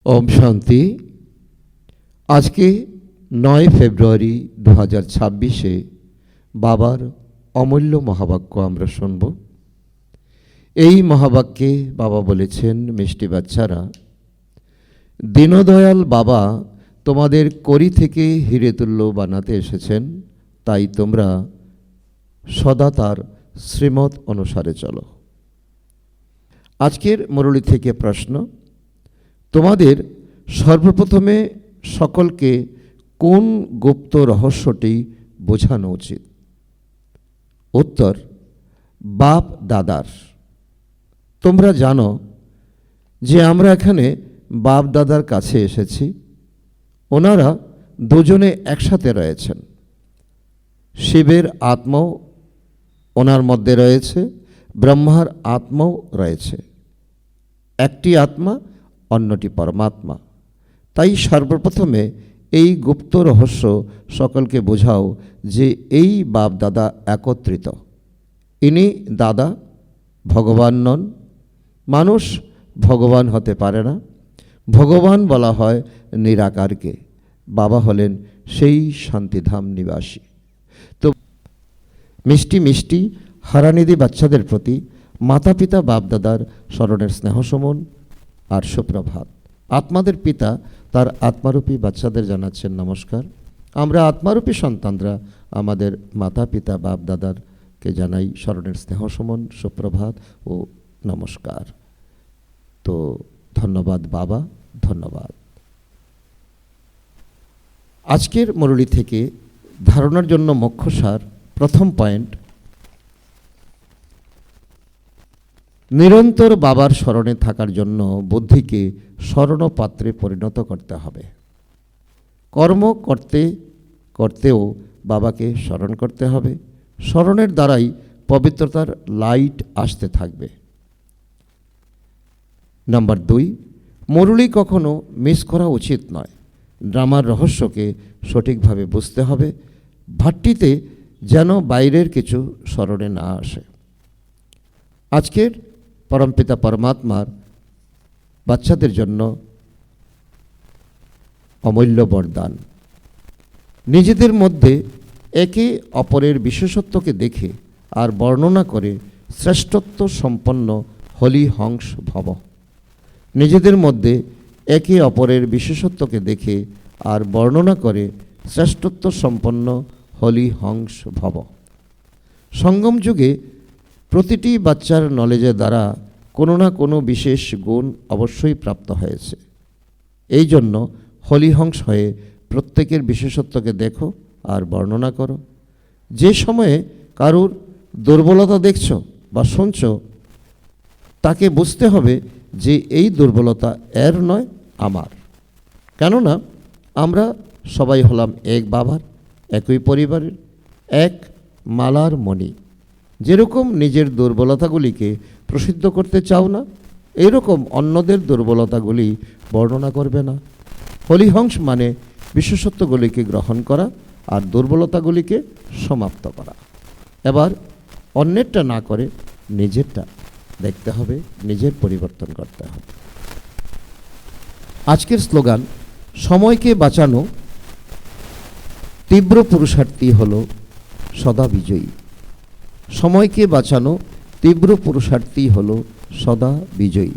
ओम शांति। आज के 9 ফেব্রুয়ারি 2026 বাবার অমূল্য মহাবাক্য আমরা শুনব। এই মহাবাক্যে বাবা বলেছেন, মিষ্টি বাচ্চারা, দীনদয়াল বাবা তোমাদের কড়ি থেকে হিরে তুল্য বানাতে এসেছেন, তাই তোমরা সদা তার শ্রীমত অনুসারে চলো। আজকের মুরলী থেকে প্রশ্ন, তোমাদের সর্বপ্রথমে সকলকে কোন গুপ্ত রহস্যটি বোঝানো উচিত? উত্তর, বাপ দাদার। তোমরা জানো যে আমরা এখানে বাপ দাদার কাছে এসেছি। ওনারা দুজনে একসাথে রয়েছেন। শিবের আত্মাও ওনার মধ্যে রয়েছে, ব্রহ্মার আত্মাও রয়েছে। একটি আত্মা, অন্যটি পরমাত্মা। তাই সর্বপ্রথমে এই গুপ্ত রহস্য সকলকে বোঝাও যে এই বাপ দাদা একত্রিত। ইনি দাদা, ভগবান নন। মানুষ ভগবান হতে পারে না। ভগবান বলা হয় নিরাকারকে। বাবা হলেন সেই শান্তিধাম নিবাসী। তো মিষ্টি মিষ্টি হারানিধি বাচ্চাদের প্রতি মাতা পিতা বাপ দাদার স্মরণের স্নেহসমন আর সুপ্রভাত। আত্মাদের পিতা তার আত্মারূপী বাচ্চাদের জানাচ্ছেন নমস্কার। আমরা আত্মারূপী সন্তানরা আমাদের মাতা পিতা বাপ দাদারকে জানাই স্মরণের স্নেহসমন, সুপ্রভাত ও নমস্কার। তো ধন্যবাদ বাবা, ধন্যবাদ। আজকের মুরলী থেকে ধারণার জন্য মুখ্য সার, প্রথম পয়েন্ট, নিরন্তর বাবার স্মরণে থাকার জন্য বুদ্ধিকে স্মরণপাত্রে পরিণত করতে হবে। কর্ম করতে করতেও বাবাকে স্মরণ করতে হবে। স্মরণের দ্বারাই পবিত্রতার লাইট আসতে থাকবে। নাম্বার 2, মুরলী কখনো মিস করা উচিত নয়। ড্রামার রহস্যকে সঠিকভাবে বুঝতে হবে। ভাট্টিতে যেন বাইরের কিছু স্মরণে না আসে। আজকের পরমপিতা পরমাত্মার বাচ্চাদের জন্য অমূল্য বরদান। নিজেদের মধ্যে একে অপরের বিশেষত্বকে দেখে আর বর্ণনা করে শ্রেষ্ঠত্ব সম্পন্ন হলি হংস ভব। নিজেদের মধ্যে একে অপরের বিশেষত্বকে দেখে আর বর্ণনা করে শ্রেষ্ঠত্ব সম্পন্ন হলি হংস ভব। সঙ্গম যুগে প্রতিটি বাচ্চার নলেজের দ্বারা কোনো না কোনো বিশেষ গুণ অবশ্যই প্রাপ্ত হয়েছে। এই জন্য হলিহংস হয়ে প্রত্যেকের বিশেষত্বকে দেখো আর বর্ণনা করো। যে সময়ে কারুর দুর্বলতা দেখছো বা শুনছো, তাকে বুঝতে হবে যে এই দুর্বলতা এর নয়, আমার। কেননা আমরা সবাই হলাম এক বাবার, একই পরিবারের, এক মালার মণি। যেরকম নিজের দুর্বলতাগুলিকে প্রসিদ্ধ করতে চাও না, এরকম অন্যদের দুর্বলতাগুলি বর্ণনা করবে না। হলিহংস মানে বিশেষত্বগুলিকে গ্রহণ করা আর দুর্বলতাগুলিকে সমাপ্ত করা। এবার অন্যেরটা না করে নিজেরটা দেখতে হবে, নিজের পরিবর্তন করতে হবে। আজকের স্লোগান, সময়কে বাঁচানো তীব্র পুরুষার্থী হলো সদা বিজয়ী। সময়কে বাঁচানো তীব্র পুরুষার্থী হলো সদা বিজয়ী।